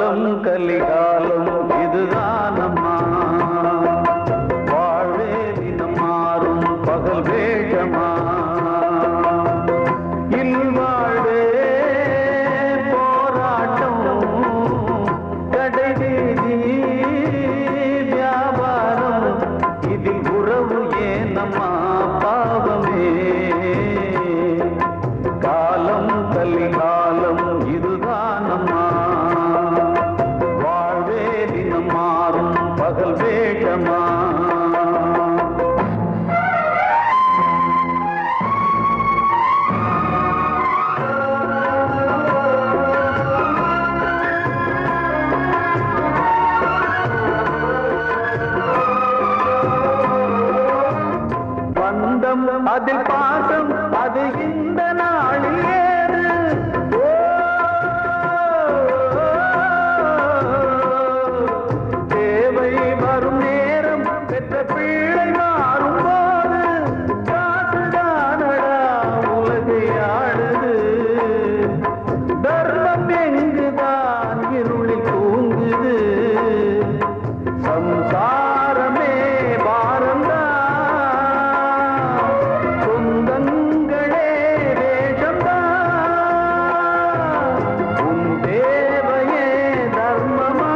காலம் கலிகாலம் இதுதானம்மா, வாழ்வே தினம் மாறும் பகல் வேஷமா, இல்வாழ்வே போராட்டம் கடைவீதி வியாபாரம், இதில் உறவு ஏனம்மா பாவமே, காலம் கலிகாலம் இதுதானம்மா, வாழ்வே தினம் மாறும் பகல் வேஷமா. பந்தம் அதில் பாசம் அது இந்த நாளில் ஏது, தேவை வரும் நேரம் பெற்ற பிள்ளை மாறும் போது, காசுதானடா உலகை ஆடுது, தர்மம் எங்குதான் இருளில் தூங்குது, சம்சாரமே பாரந்தா, சொந்தங்களே வேஷம்தா, உன் தேவையே தர்மமா,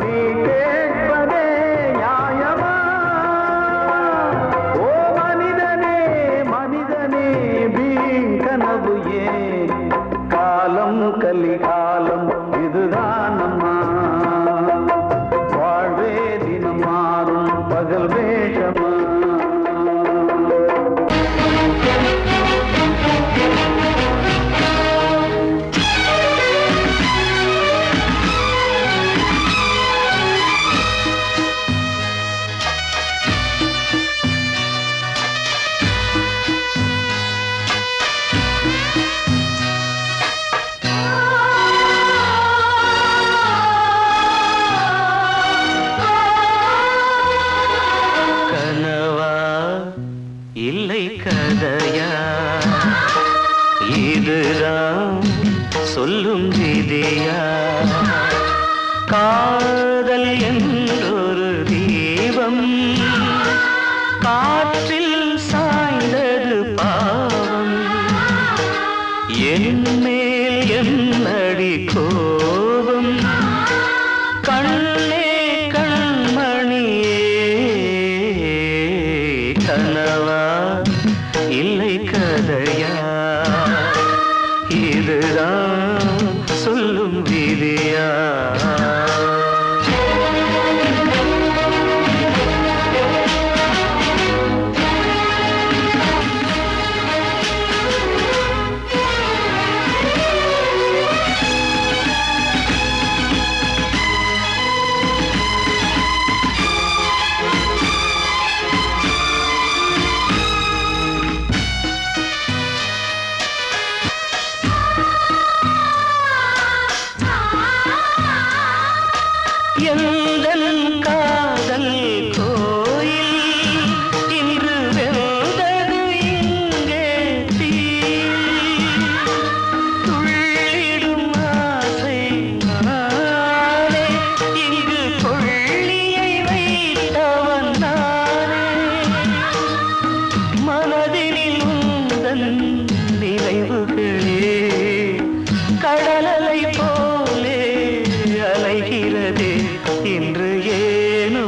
நீ கேட்பதே நியாயமா, ஓ மனிதனே மனிதனே வீண் கனவு ஏன், காலம் கலிகாலம் இதுதானம்மா, வாழ்வே தினம் மாறும் பகல் வேஷமா. கனவா இல்லை கதையா, இதுதான் சொல்லும் விதியா, காதல் என்றொரு தீபம் காற்றில் சாய்ந்தது பாவம், என் மேல் என்னடி கோபம், கண்ணே கண்மணியே, கனவா இல்லை கதையா, இதுதான் சொல்லும் விதியா. எந்தன் காதல் கோயில் இன்று வெந்தது இங்கே தீ, துள்ளிடும் ஆசை நானே, இங்கு கொள்ளியை வைத்தவன் நானே, மனதினில் உந்தன் நினைவுகளே கடலலை போலே அலைகிறதே, இன்று ஏனோ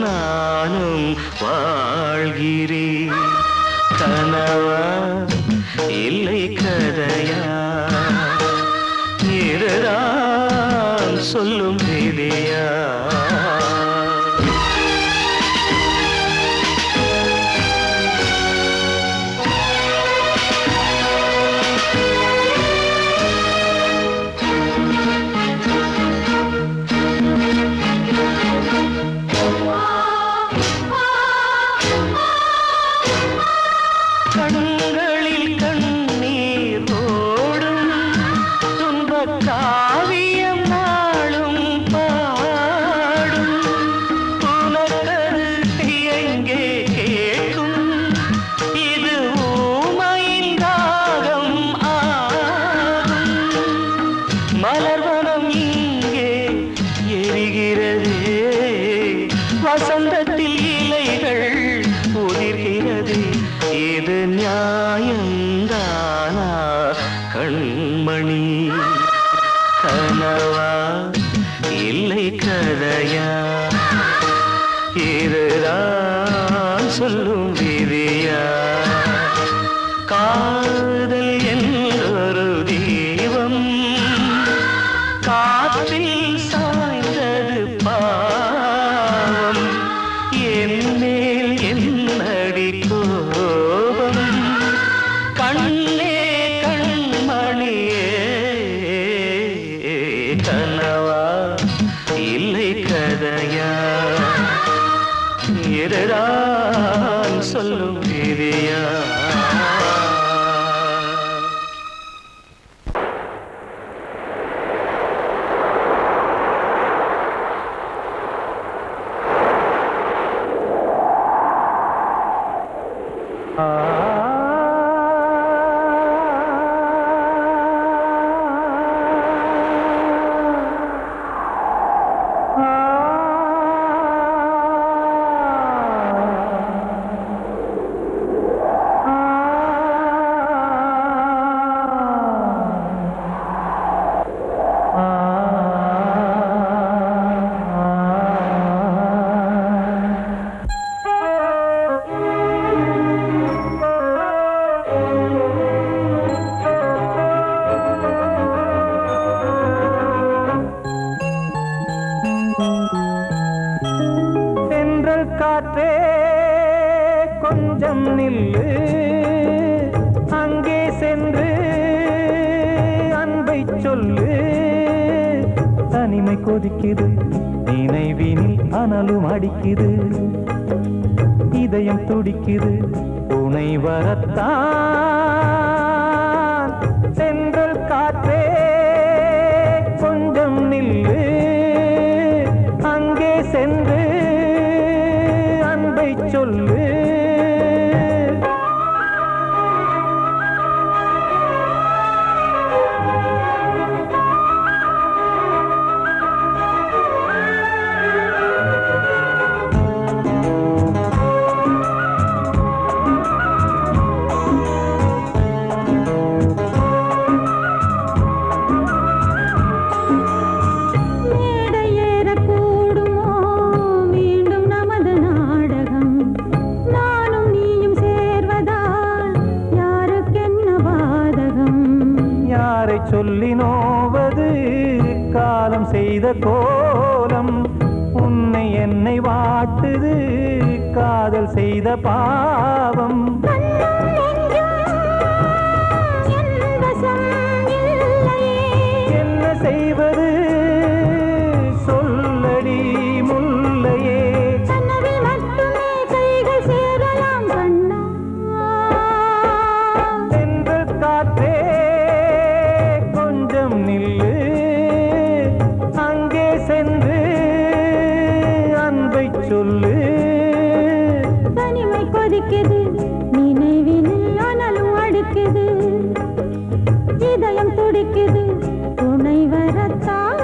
நானும் வாழ்கிறேன், கனவா இல்லை கதையா, இதுதான் சொல்லும் விதியா. கண்களில் கண்ணீர் ஓடும் துன்பக் காவியம் நாளும் பாடும், உனக்கது எங்கே கேட்கும், இது ஊமையின் தாகம் ஆகும், மலர்வனம் இங்கே எரிகிறதே, வசந்தத்தில் இலைகள் உதிர்கிறது. இது நியாயந்தானா கண்மணி? கனவா இல்லை கதையா? இதுதான் சொல்லும் விதியா? காதல் என்றொரு தீபம் காற்றில் சாய்ந்தது பாவம். என் மேல் என்னடி கோபம்? கண்ணே கண்மணியே, கனவா இல்லை கதையா? இதுதான் சொல்லும் விதியா? காற்றே கொஞ்சம் நில்லு, அங்கே சென்று அன்பை சொல்லு. தனிமை கொதிக்குது, நினைவினில் அனலும் அடிக்குது, இதயம் துடிக்குது துணை வரத்தான். சென்றல் காற்றே கொஞ்சம் நில்லு, அங்கே சென்று அன்பை சொல்லு. சொல்லி நோவது காலம் செய்த கோலம், உன்னை என்னை வாட்டுது காதல் செய்த பாவம். என்ன செய்வது சொல்லடி முல்லையே? சென்று காற்றே நில்லு, அங்கே சென்று அன்பை சொல்லு. தனிமை கொதிக்குது, நினைவினில் அனலும் அடிக்குது, இதயம் துடிக்குது துணை வரத்தான்.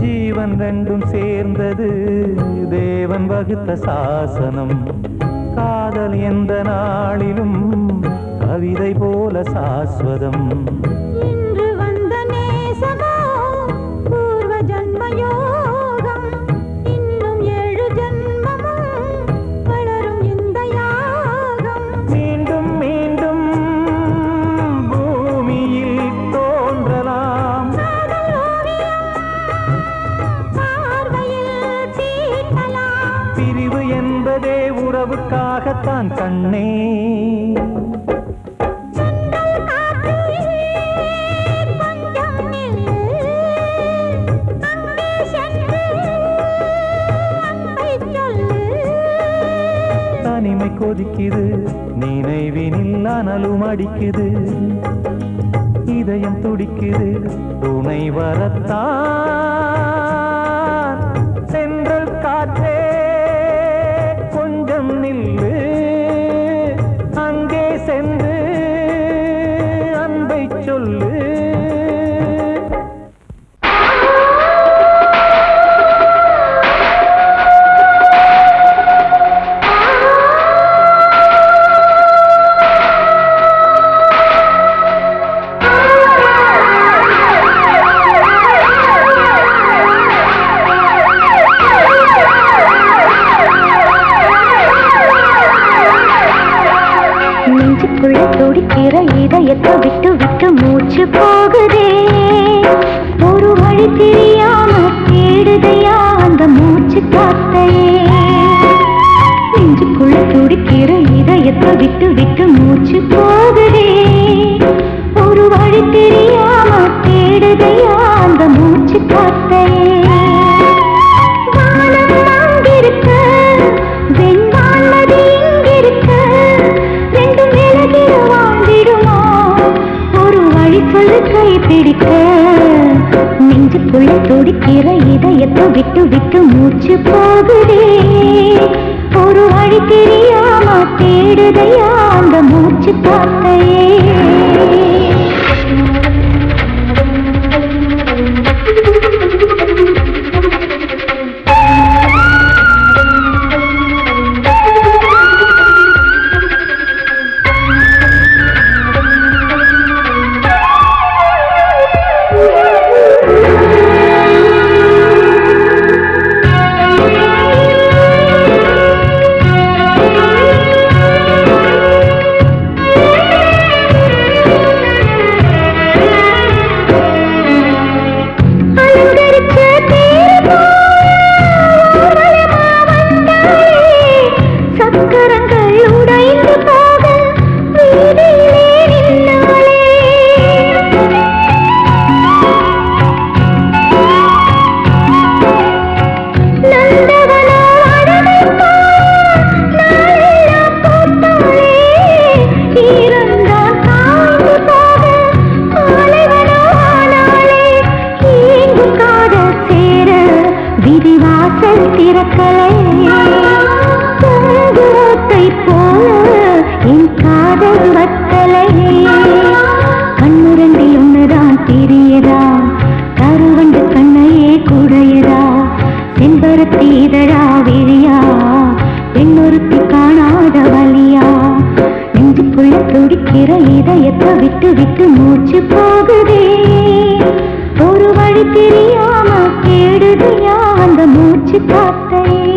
ஜீவன் ரெண்டும் சேர்ந்தது தேவன் வகுத்த சாசனம். காதல் எந்த நாளிலும் கவிதை போல சாஸ்வதம். இன்று வந்த நேசமோ பூர்வ ஜன்மயோகம், இன்னும் 7 ஜன்மமும் வளரும் இந்த யாகம். மீண்டும் மீண்டும் பூமியில் பார்க்கத்தான் கண்ணே. தனிமை கொதிக்குது நினைவினில் அனலும் அடிக்குது, இதயம் துடிக்குது துணை வரத்தான். சென்றல் காற்றே கொஞ்சம் நில்லு, அங்கே சென்று அன்பை சொல்லு. துடிக்கிற இதயத்தை விட்டு விட்டு மூச்சு போகுதே, ஒரு வழி தெரியாம தேடுதையா அந்த மூச்சு காத்தையே. நெஞ்சுக்குள்ள துடிக்கிற இதயத்தை விட்டு விட்டு மூச்சு போகுதே, ஒரு வழி தெரியாம தேடுதையா அந்த மூச்சு காத்தையே. வானம் அங்கிருக்க வெண்வானது இங்கிருக்க, ரெண்டும் விலகிட வாழ்ந்திடுமா ஒரு வழி சொல்லு கை பிடிக்க. நெஞ்சுக்குள்ள துடிக்கிற இதயத்தை விட்டு விட்டு மூச்சு போகுதே, ஒரு வழி தெரியாம தேடுதையா அந்த மூச்சு காத்தையே. இதயத்தை விட்டு விட்டு மூச்சு போகுதே, ஒரு வழி தெரியாம தேடுதையா அந்த மூச்சு காத்தையே.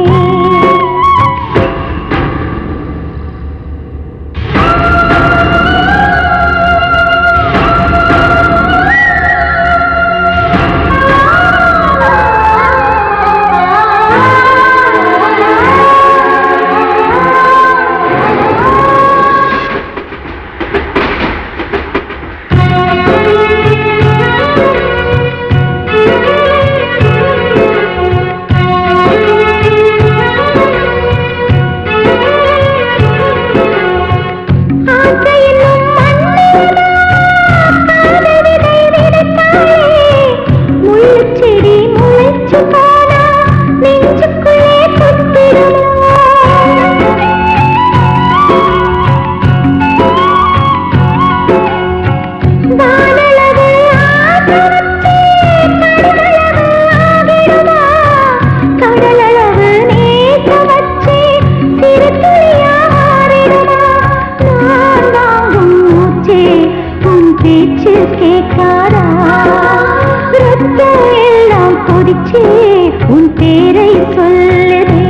உன் பேரை சொல்லுதே,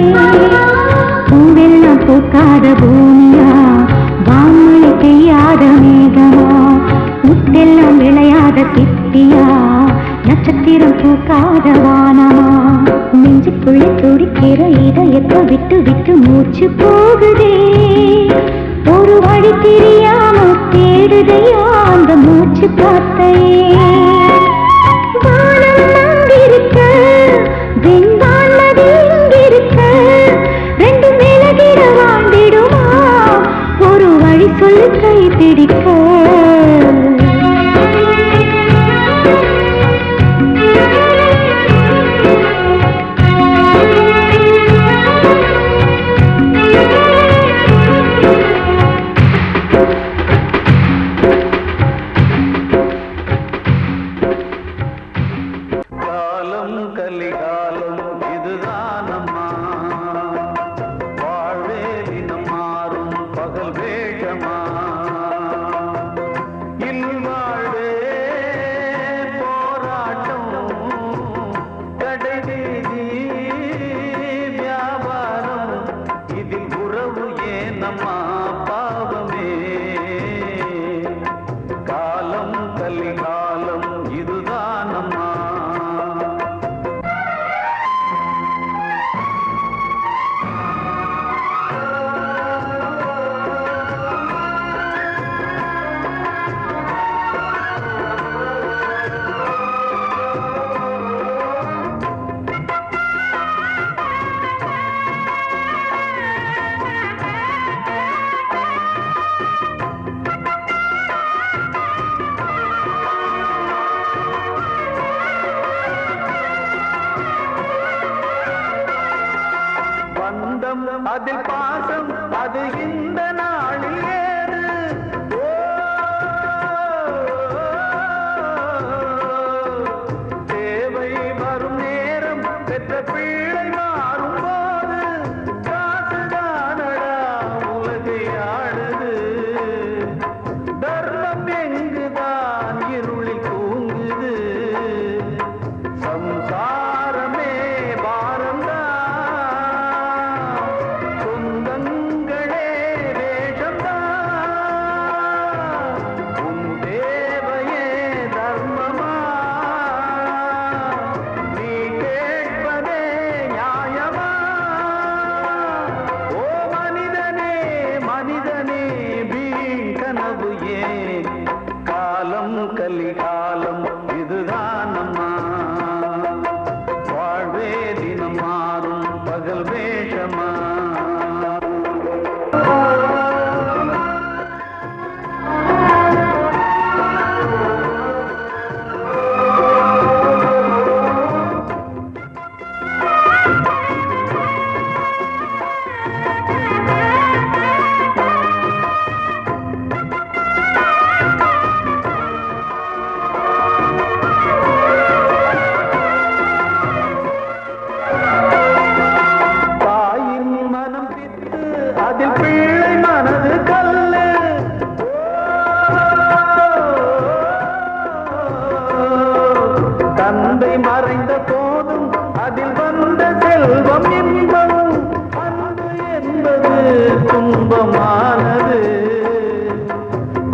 பூவெல்லாம் பூக்காத பூமியா, வான்மழை பெய்யாத மேகமா, முத்தெல்லாம் விளையாத சித்தியா, நட்சத்திரம் பூக்காத வானமா நெஞ்சுக்குள்ள துடிக்கிற இதயத்தை விட்டு விட்டு மூச்சு போகுதே ஒரு வழி தெரியாம தேடுதையா அந்த மூச்சு காத்தையே வானம் அங்கிருக்க வெண்தான் நதி இங்கிருக்க ரெண்டு மேலகிட வாழ்ந்திடுமா ஒரு வழி சொல்லு கை பிடிக்க அதில் பாசம் அது இந்த நாளில் ஏது தேவை வரும் நேரம் பெற்ற பிள்ளை மாறும் போது காசுதானடா உலகை ஆடுது தர்மம் எங்குதான் இருளில் தூங்குது சம்சாரமே பாரம்தான் கலிகாலம் இதுதானம்மா வாழ்வே தினம் மாறும் பகல் வேஷமா தந்தை மறைந்த போதும் அதில் வந்த செல்வம் இன்பம் அன்பு என்பது துன்பமானது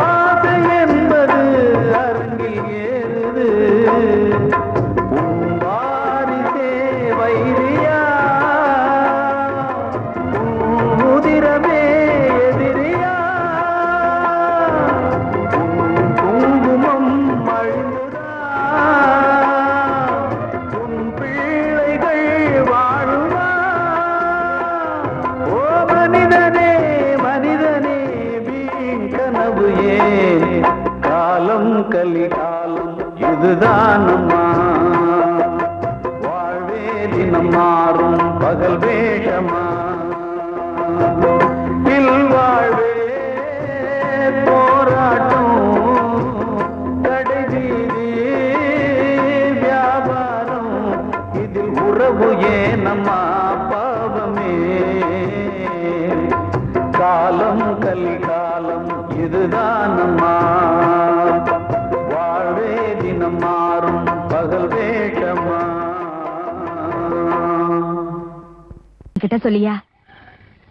ஆசை என்பது அரங்கில் ஏறுது வாரிசே வைரியா உதிரமே எதிரியா குங்குமம் அழிந்துதா காலம் கலிகாலம் இதுதானம்மா வாழ்வே தினம் மாறும் பகல் வேஷமா இல்வாழ்வே போராட்டம் கடைவீதி வியாபாரம் இதில் உறவு ஏனம்மா பாவமே காலம் கலிகாலம் இதுதானம்மா வாழ்வே தினம் மாறும் பகல் வேஷமா கிட்ட சொல்லியா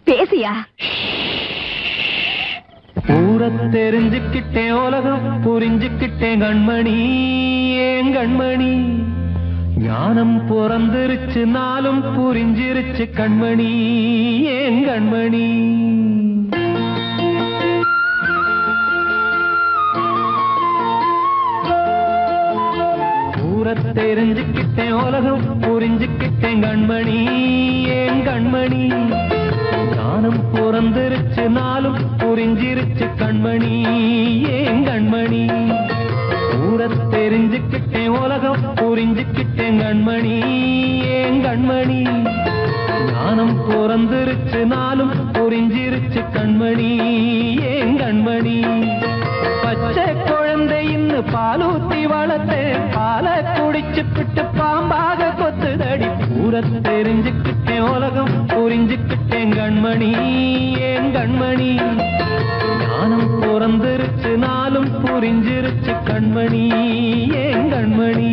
பேசியா ஊர தெரிஞ்சுக்கிட்டேன் உலகம் புரிஞ்சுக்கிட்டேன் கண்மணி ஏன் கண்மணி ஞானம் பிறந்திருச்சு நாளும் புரிஞ்சிருச்சு கண்மணி ஏன் கண்மணி தெரிஞ்சுக்கிட்டேன் உலகம் புரிஞ்சுக்கிட்டேன் கண்மணி ஏன் கண்மணி ஞானம் பிறந்திருச்சு நாளும் புரிஞ்சிருச்சு கண்மணி ஏன் கண்மணி தெரிஞ்சுக்கிட்டேன் உலகம் புரிஞ்சுக்கிட்டேன் கண்மணி ஏன் கண்மணி ஞானம் பிறந்திருச்சு நாளும் புரிஞ்சிருச்சு கண்மணி ஏன் கண்மணி பச்சை குழந்தைன்னு பாலூத்தி வளர்த்தேன் பாலை குடிச்சு பிட்டு பாம்பாக கொத்துதடி தெரிஞ்சுக்கிட்டேன் உலகம் புரிஞ்சுக்கிட்டேன் கண்மணி ஏன் கண்மணி ஞானம் பிறந்திருச்சு நாளும் புரிஞ்சிருச்சு கண்மணி ஏன் கண்மணி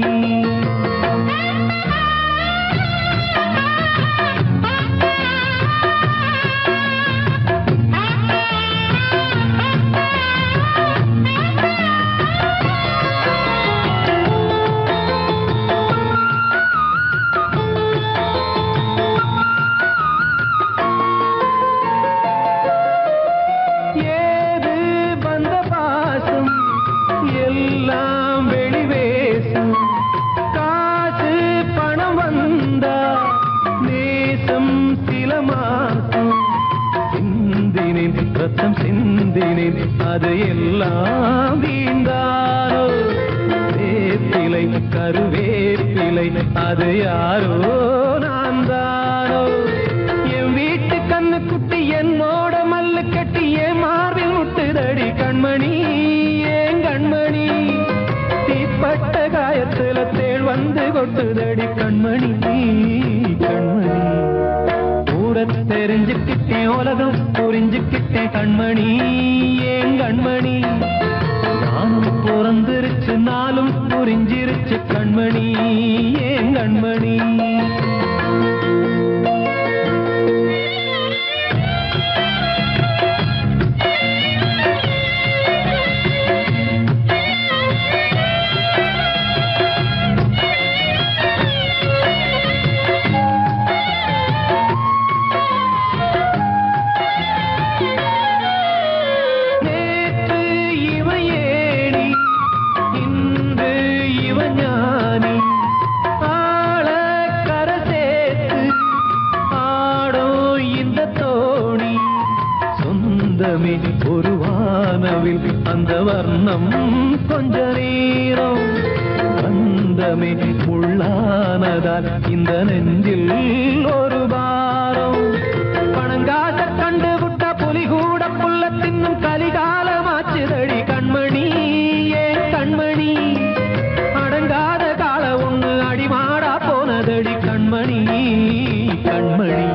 ரத்தம் சிந்தினேன் அது எல்லாம் வீண்டாரோ வேப்பிலை கருவேப்பிலை அது யாரோ நான் தானோ என் வீட்டு கண்ணு குட்டி என்னோட மல்லு கட்டி என் மார்பில் முட்டுதடி கண்மணி ஏன் கண்மணி தீப்பட்ட காயத்துல தேள் வந்து கொட்டுதடி கண்மணி கண்மணி தெரிஞ்சுக்கிட்டேன் உலகம் புரிஞ்சுக்கிட்டேன் கண்மணி ஏன் கண்மணி ஞானம் பிறந்திருச்சு நாளும் புரிஞ்சிருச்சு கண்மணி ஏன் கண்மணி ஒரு வானவில் அந்த வர்ணம் கொஞ்ச நேரம் வந்தமே உள்ளானதால் இந்த நெஞ்சில் ஒரு பாரம் பணங்காட்ட கண்டு விட்ட புலி கூட புல்ல தின்னும் கலிகாலமாச்சுதடி கண்மணி ஏன் கண்மணி அடங்காத கால ஒண்ணு அடிமாடா போனதடி கண்மணி கண்மணி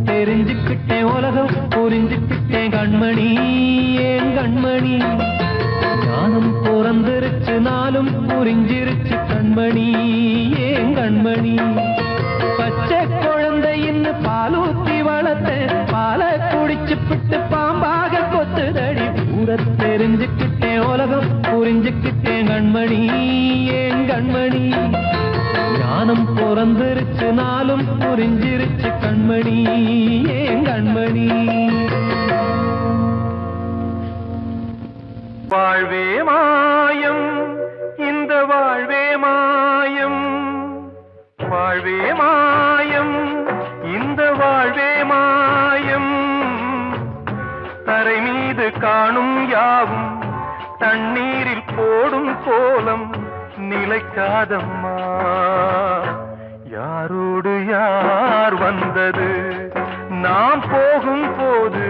தெரிஞ்சுக்கிட்டேன் உலகம் புரிஞ்சுக்கிட்டேன் கண்மணி ஏன் கண்மணி ஞானம் பிறந்திருச்சு நாளும் புரிஞ்சிருச்சு கண்மணி ஏன் கண்மணி பச்சை குழந்தைன்னு பாலூத்தி வளர்த்தேன் பாலை குடிச்சு பிட்டு பாம்பாக கொத்துதடி தெரிஞ்சுக்கிட்டேன் உலகம் புரிஞ்சுக்கிட்டேன் கண்மணி ஏன் கண்மணி ஞானம் பிறந்திருச்சு நாளும் புரிஞ்சிருச்சு கண்மணி ஏன் கண்மணி வாழ்வே மாயம் இந்த வாழ்வே மாயம் வாழ்வே மாயம் இந்த வாழ்வே மாயம் தரை மீது காணும் யாவும் தண்ணீரில் போடும் கோலம் நிலைக்காதம்மா யாரோடு யார் வந்தது நாம் போகும் போது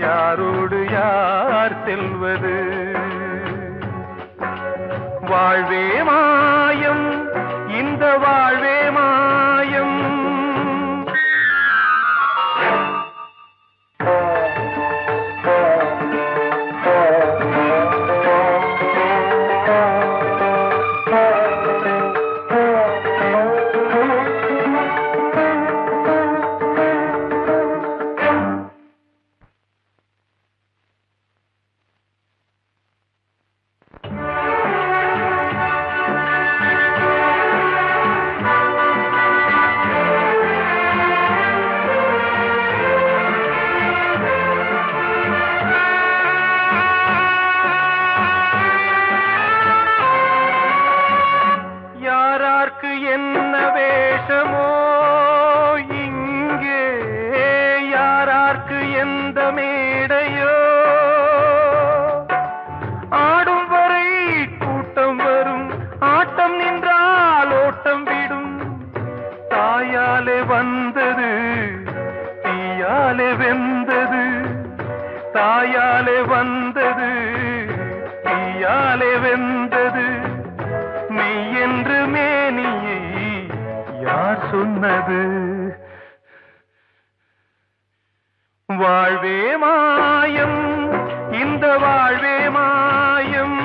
யாரோடு யார் செல்வது வாழ்வே மாயம் இந்த வாழ்வே மாயம் யாரார்க்கு என்ன வேஷமோ இங்கே யாரார்க்கு எந்த மேடையோ ஆடும் வரை கூட்டம் வரும் ஆட்டம் நின்றால் ஓட்டம் விடும் தாயாலே வந்தது தீயாலே வெந்தது தாயாலே வந்தது தீயாலே வெந்தது மெய் என்று மேனியை யார் சொன்னது வாழ்வே மாயம் இந்த வாழ்வே மாயம்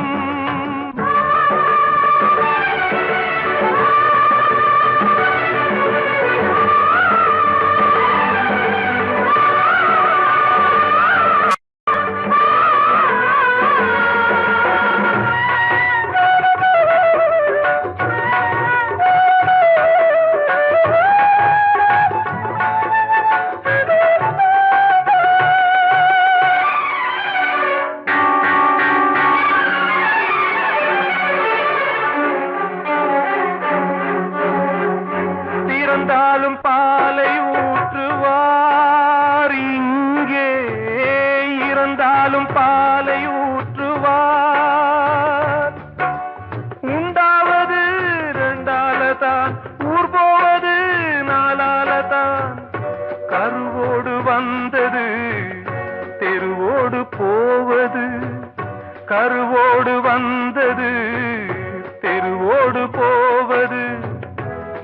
இறந்தாலும் பாலை ஊற்றுவார் இங்கே இறந்தாலும் பாலை ஊற்றுவார் உண்டாவது ரெண்டாலதான் ஊர் போவது நாலாலதான் கருவோடு வந்தது தெருவோடு போவது கருவோடு வந்தது தெருவோடு போவது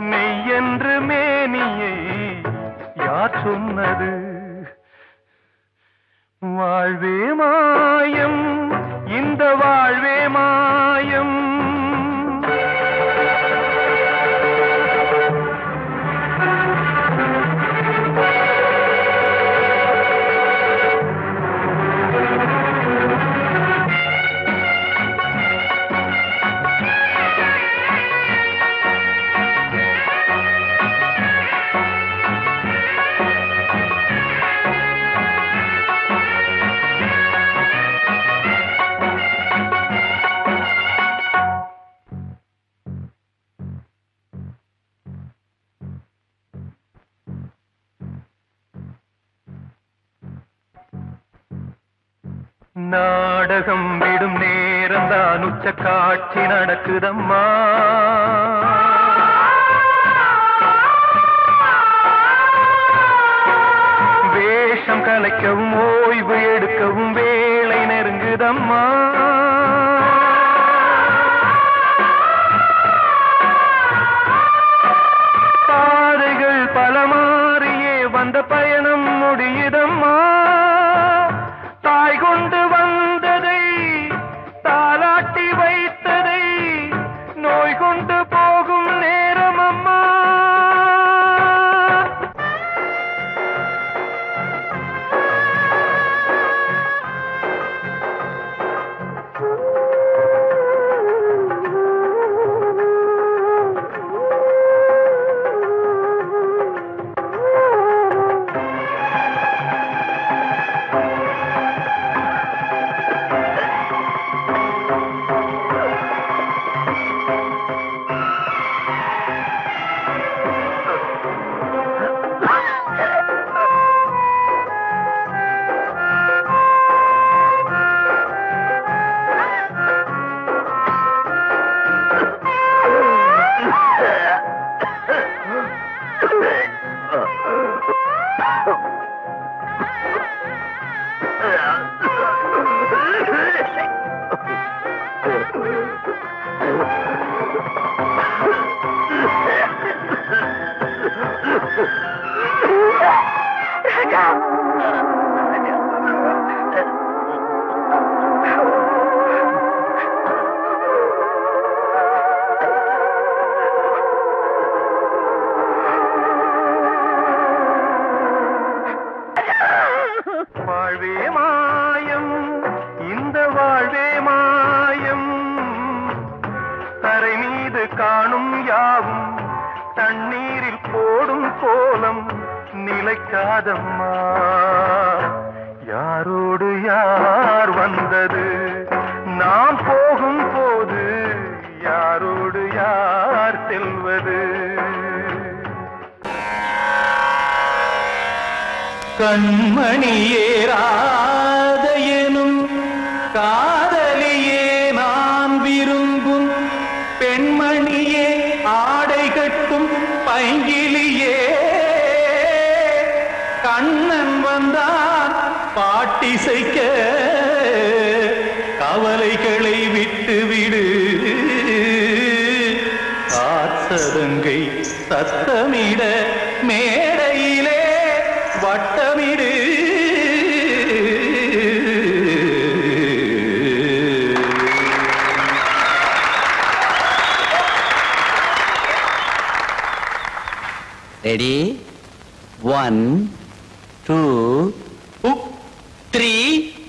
மெய் என்று மேனியை யார் சொன்னது வாழ்வே மாயம் இந்த வாழ்வே மாயம் நாடகம் விடும் நேரம் தான் உச்ச காட்சி நடக்குதம்மா வேஷம் கலைக்கவும் ஓய்வு எடுக்கவும் வேளை நெருங்குதம்மா பாதைகள் பல மாறியே வந்த பயணம் முடியுதம்மா தாய் கொண்டு வந்ததை தாலாட்டி வைத்ததை நோய் கொண்டு போகும் நேரம் அம்மா வாழ்வே மாயம் இந்த வாழ்வே மாயம் தரை மீது காணும் யாவும் தண்ணீரில் போடும் கோலம் நிலைக்காதம்மா யாரோடு யார் வந்தது நாம் போகும் போது யாரோடு யார் செல்வது கண்மணியேராத எனும் காதலியே நான் விரும்பும் பெண்மணியே ஆடை கட்டும் பைங்கிலியே கண்ணன் வந்தான் பாட்டிசைக்க கவலைகளை விட்டு விடு காத்ததங்கை சத்தமிட மேடையிலே வட்டமிடு ரெடி 1 2 3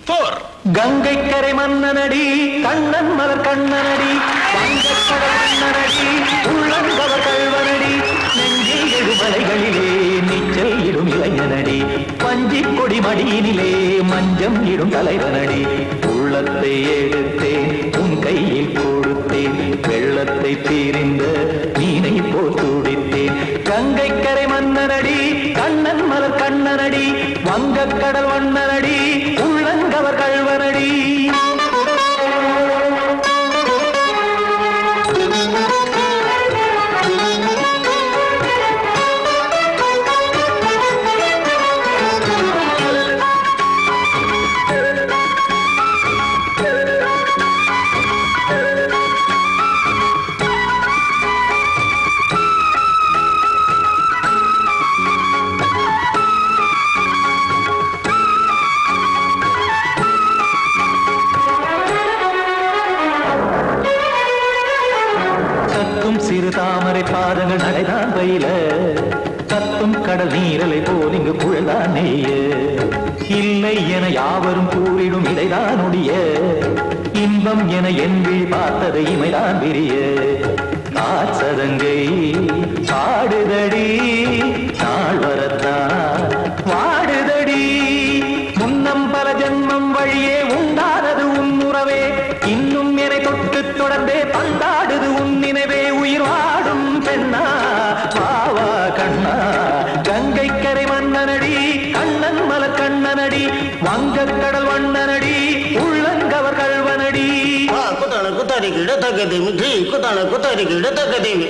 4 கங்கை கரை மன்னனடி கண்ணன் மலர் கண்ணனடி வங்கக்கடல் மன்னனடி உள்ளங்கவர் கல்வனடி நெஞ்சில் எழுமலைகளிலே நீச்சல் இடும் இளைஞனடி பஞ்சி கொடி மடியினிலே மஞ்சம் இடும் தலைவனடி உள்ளத்தை எடுத்தேன் உன் கையில் கொடுத்தேன் வெள்ளத்தை தீரிந்த மீனை போல் துடித்தேன் கங்கை கரை மன்னனடி கண்ணன் மலர் கண்ணனடி வங்கக்கடல் வண்ணனடி உள்ளங்கவர் கல்வனடி சிறு தாமரை பாதங்கள் நடைதான் பயில கத்தும் கடல் நீரலை போல் இங்கு புழல்தான் நெய்ய இல்லை என யாவரும் கூறிடும் இதைதான் ஒடிய இன்பம் என என் விழி பார்த்தது இமைதான் விரிய காச்சதங்கை பாடுதடி நாள் வரத்தான் வாடுதடி முன்னம் பல ஜென்மம் வழியே உண்டானது உன் உறவே இன்னும் என்னை தொட்டு தொடர்ந்தே பந்தாடுது உன் நினைவே உயிர் வாடும் பெண்ணா வாவா கண்ணா கங்கை கரை மன்னனடி கண்ணன் மலர் கண்ணனடி வங்கக்கடல் வண்ணனடி உள்ளங்கவர் கல்வனடி குத்தான குத்தாரி கிட தகதேமி ட்ரீ குத்தான குத்தாரி கிட தகதேமி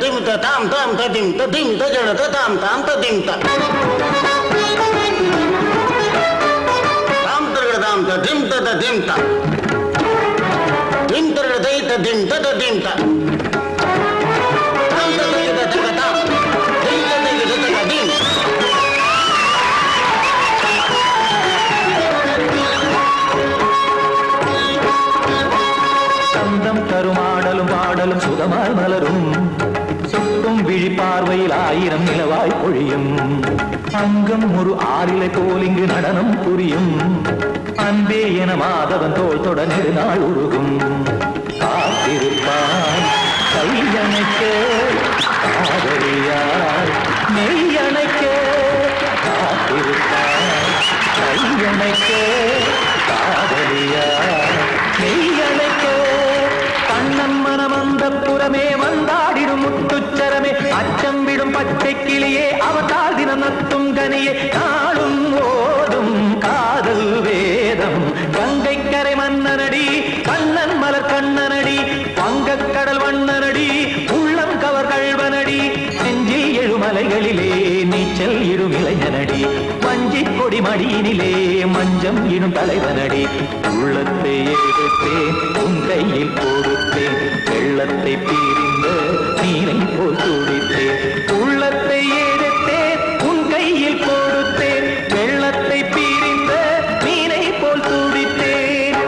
திம் தாம் தாம் ததிம் ததிம் தஜட தாம் தாம் ததிம் தாம் தாம் ததிம் ததிம் தாம் திம் தரதை ததிம் ததிம் தாம் தாம் ததிம் ததிம் தாம் திம் ததிம் ததிம் சந்தம் தருமாடலும் பாடலும் சுகமாய் மலரும் சுட்டும் விழி பார்வையில் ஆயிரம் நிலவாய் பொழியும் அங்கம் ஒரு ஆறிலை போல் இங்கு நடனம் புரியும் அன்பே என மாதவன் தோல் தொட நெடுநாள் உருகும் காத்திருப்பான் கையணைக்க காதலியார் மெய்யணைக்க காத்திருப்பான் கையணைக்க காதலியார் மெய்யணைக்க கண்ணன் மனமந்த புறமே வந்தாடிடும் முத்துச்சரமே அச்சம் விடும் பச்சை கிளியே அவதால் தினம் நத்தும் கனியே நாளும் ஓடும் காதல் வேதம் கங்கை கரை மன்னனடி கண்ணன் மலர் கண்ணனடி வங்கக்கடல் வண்ணனடி உள்ளம் கவர் கல்வனடி நெஞ்சில் எழுமலைகளிலே நீச்சல் இடும் இளைஞனடி வஞ்சி கொடி மடியினிலே மஞ்சம் இடும் தலைவனடி உள்ளத்தை எடுத்தேன் உன் கையில் கொடுத்தேன் வெள்ளத்தை பீரிந்த நீரை போல் துடித்தேன் உள்ளத்தை எடுத்தேன் உன் கையில் கொடுத்தேன் வெள்ளத்தை பீரிந்த நீரை போல் துடித்தேன்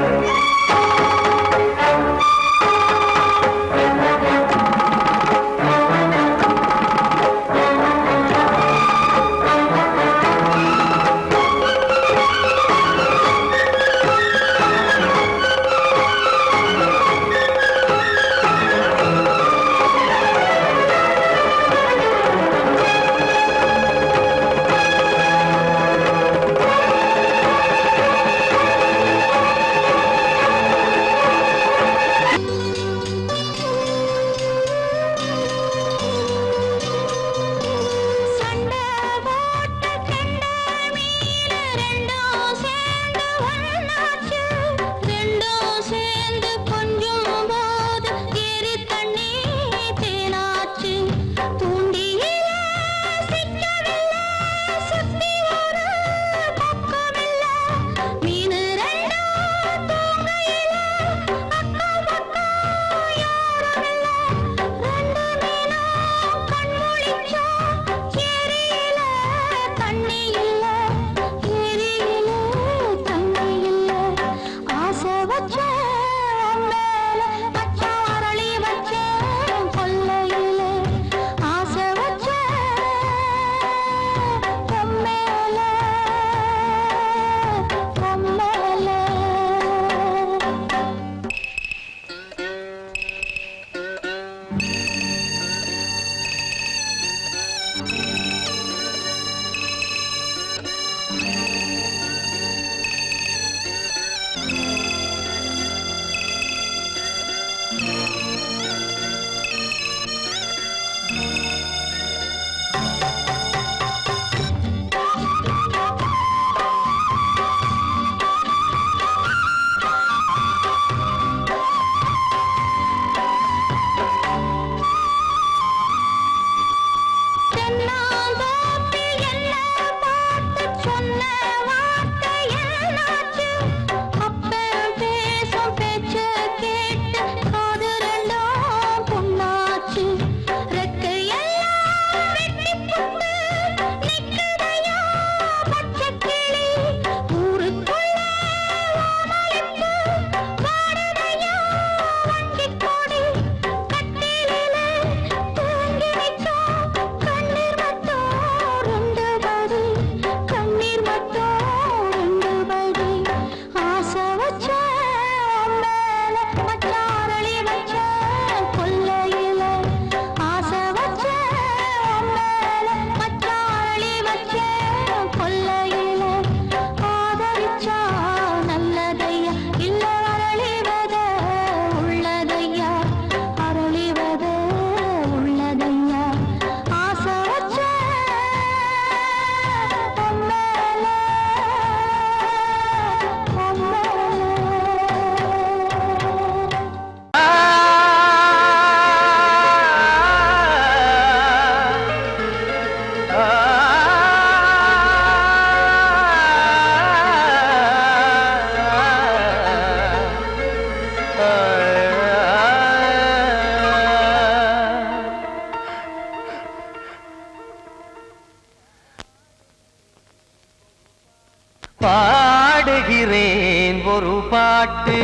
பாடுகிறேன் ஒரு பாட்டு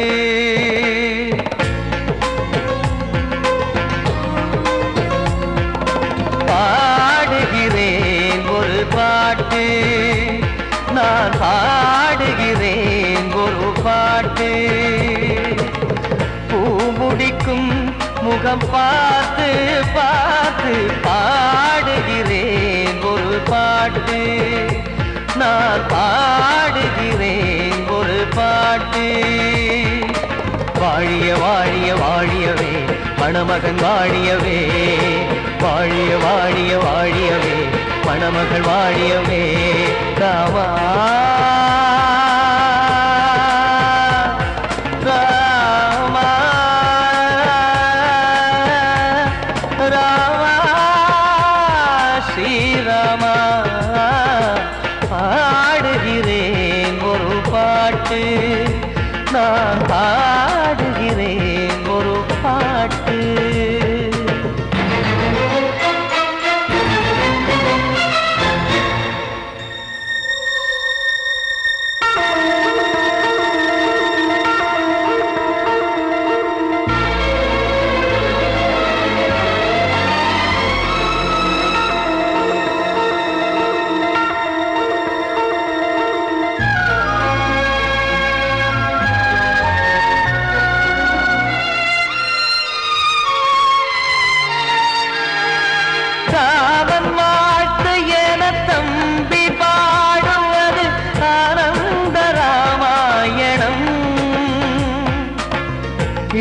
பாடுகிறேன் ஒரு பாட்டு நான் பாடுகிறேன் ஒரு பாட்டு பூமுடிக்கும் முகம் பார்த்து பார்த்து பாடுகிறேன் ஒரு பாட்டு நான் பாடுகிறேன் ஒரு பாட்டு வாழிய வாழிய வாழியவே மணமகன் வாழியவே வாழிய வாழிய வாழியவே மணமகள் வாழியவே ராமா ராமா ராமா ஸ்ரீராமா பாடுகிறேன் ஒரு பாட்டு நான் பாடுகிறேன் ஒரு பாட்டு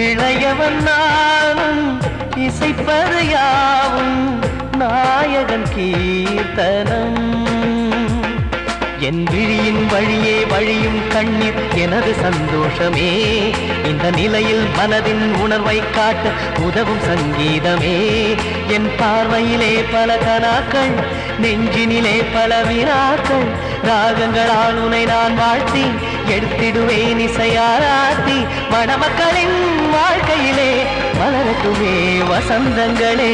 இளையவன் நானும் இசைப்பது யாவும் நாயகன் கீர்த்தனம் என் விழியின் வழியே வழியும் கண்ணீர் எனது சந்தோஷமே இந்த நிலையில் மனதின் உணர்வை காட்ட உதவும் சங்கீதமே என் பார்வையிலே பல கனாக்கள் நெஞ்சினிலே பல வினாக்கள் ராகங்களால் உனை நான் வாழ்த்தி எடுத்திடுவேன் இசையாராத்தி மணமக்களின் வாழ்க்கையிலே மலரட்டுமே வசந்தங்களே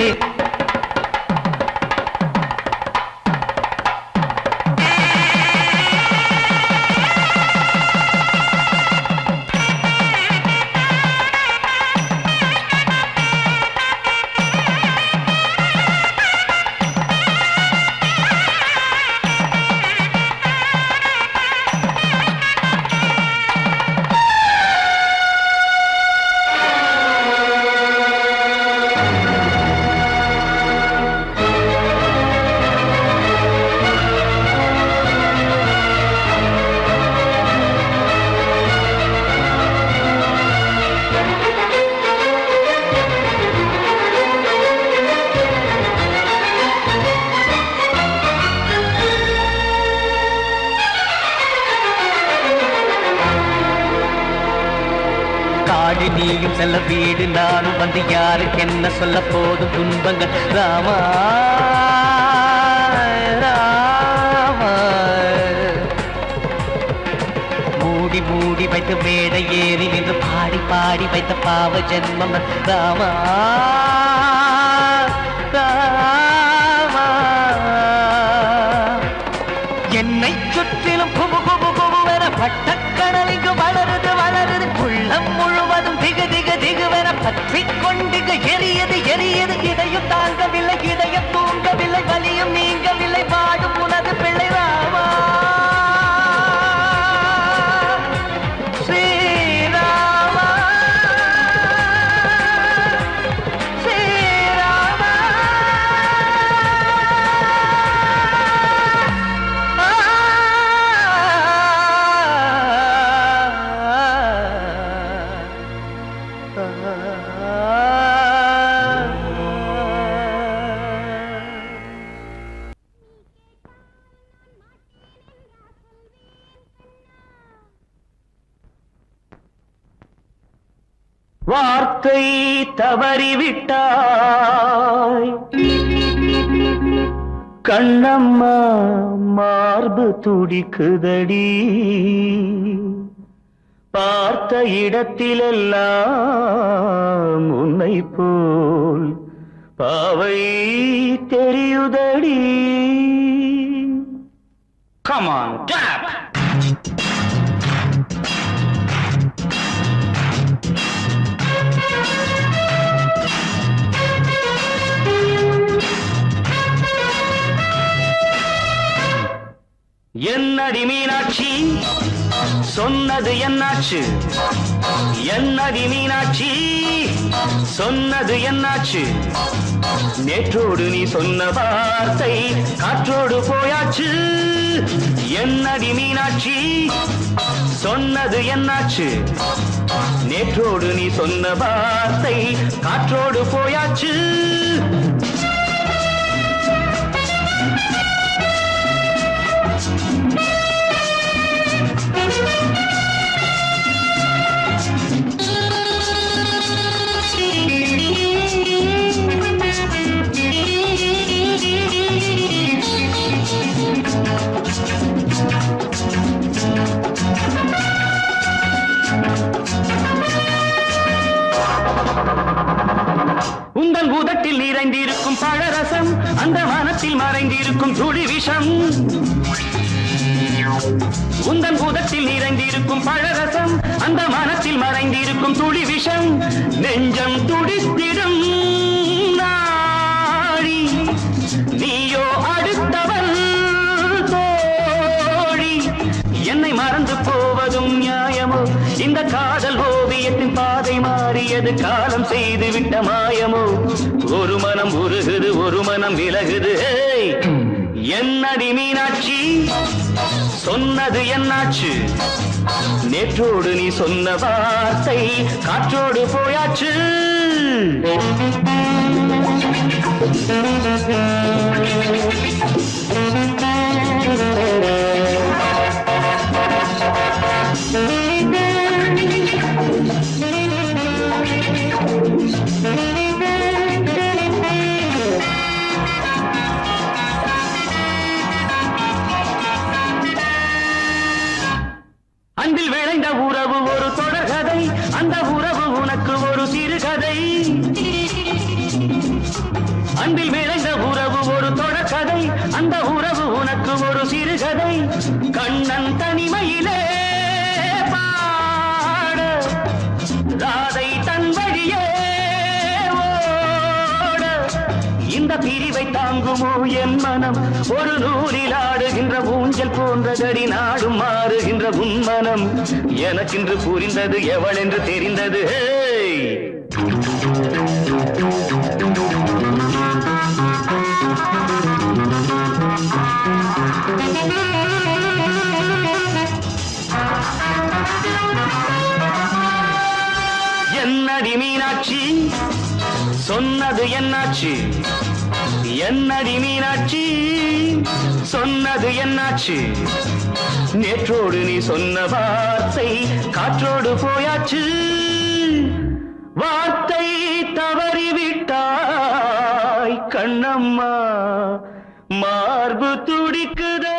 வாடி நீயும் செல்ல வீடு நானும் வந்து யாருக்கு என்ன சொல்ல போதும் துன்பங்கள் ராமா ராமா மூடி மூடி வைத்து மேடை ஏறி நின்று பாடி பாடி வைத்த பாவ ஜென்மம் ராமா ராமா என்னை சுற்றிலும் குபு குபு குபுவென பட்டக்கடல் இங்கு வளருது வளருது உள்ளம் முழுவதும் திகு திகு திகுவென பற்றி கொண்டிகு எரியது எரியது இதையும் தாங்கவில்லை இதையும் தூங்கவில்லை வலியும் நீங்கவில்லை பாடும் உனது பிள்ளை ராமா ஸ்ரீராமா ஸ்ரீராமா வார்த்தை தவறிவிட்டாய் கண்ணம்மா மார்பு துடிக்குதடி பார்த்த இடத்திலெல்லாம் உன்னை போல் பாவை தெரியுதடி. Come on, tap! என்னடி மீனாட்சி சொன்னது என்னாச்சு என்னடி மீனாட்சி சொன்னது என்னாச்சு நேற்றோடு நீ சொன்ன வார்த்தை காற்றோடு போயாச்சு என்னடி மீனாட்சி சொன்னது என்னாச்சு நேற்றோடு நீ சொன்ன வார்த்தை காற்றோடு போயாச்சு உந்தன் பூதத்தில் நிறைந்திருக்கும் பழரசம் அந்த வானத்தில் மறைந்திருக்கும் துளி விஷம் உந்தன் பூதத்தில் நிறைந்திருக்கும் பழரசம் அந்த வானத்தில் மறைந்திருக்கும் துளி விஷம் நெஞ்சம் துடித்திடும் நாடி நீயோ அடுத்தவள் தோழி என்னை மறந்து போவதும் நியாயமோ இந்த காதல் ஓவியத்தின் பாதை மாறியது காலம் செய்து விட்ட மாயமோ ஒரு மனம் உருகுது ஒரு மனம் விலகுது என்னடி மீனாட்சி சொன்னது என்னாச்சு நேற்றோடு நீ சொன்ன வார்த்தை காற்றோடு போயாச்சு அன்பில் விளைந்த உறவு ஒரு தொடர்கதை அந்த உறவு உனக்கு ஒரு சிறுகதை அன்பில் விளைந்த உறவு ஒரு தொடர்கதை அந்த உறவு உனக்கு ஒரு சிறுகதை கண்ணன் தனிமையிலே பாட ராதை தன் வழியே ஓட இந்த பிரிவை தாங்குமோ என் மனம் ஒரு நூலில் ஆடுகின்ற ஊஞ்சல் போன்றதடி நாடும் மாறுகின்ற உன்மனம் எனக்கென்று புரிந்தது எவள் என்று தெரிந்தது என்னடி மீனாட்சி சொன்னது என்னாச்சு என்னடி மீனாட்சி சொன்னது என்னாச்சு நேற்றோடு நீ சொன்ன வார்த்தை காற்றோடு போயாச்சு வார்த்தை தவறிவிட்டாய் கண்ணம்மா மார்பு துடிக்குதே